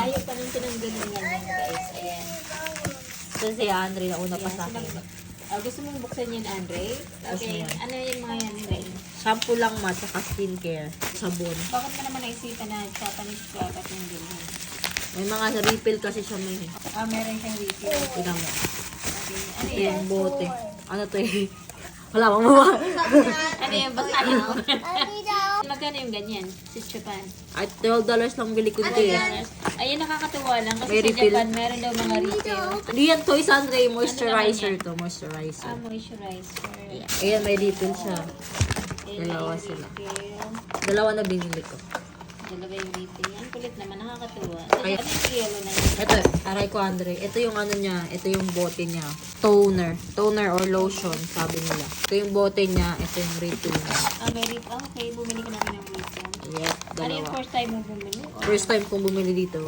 Tayo pa nung tinanggalin yan guys. Ayan. So, si Andre na una pa Ayan, sa akin. gusto mong buksan yan, Andre? Gusto Okay. mo yan. Ano yung mga yan nila? Shampoo lang ma, tsaka skincare. Sabon. Bakit ka naman naisipan na Japanese product yung bilhin? May mga refill kasi siya may. Meron siyang refill. Tignan mo. Okay. Ano Ito yan? yung bote. Ano to eh? Wala mo mo. Ano yan? Basahin mo. Magkano yung ganyan? Sa Japan? At $12 lang bili ko dito eh. Ayun, nakakatuwa lang. Kasi May sa refill. Japan, meron daw mga refill. Hindi yan Toys Andre, moisturizer to. Moisturizer. Moisturizer. Ayan, may refill siya. Ayun, Dalawa yung sila. refill. Dalawa na binili ko. Dalawa yung refill. Ang kulit naman, nakakatuwa. Ay- Ano yung yellow na yun? Ito, aray ko Andre. Ito yung ano niya. Ito yung bote niya. Toner. Toner or lotion, sabi nila. Ito yung bote niya. Ito yung refill niya. May refill. Okay, bumili ka namin ng refill. Yep, Ano yung dalawa. first time mo bumili? Or- First time kong bumili dito.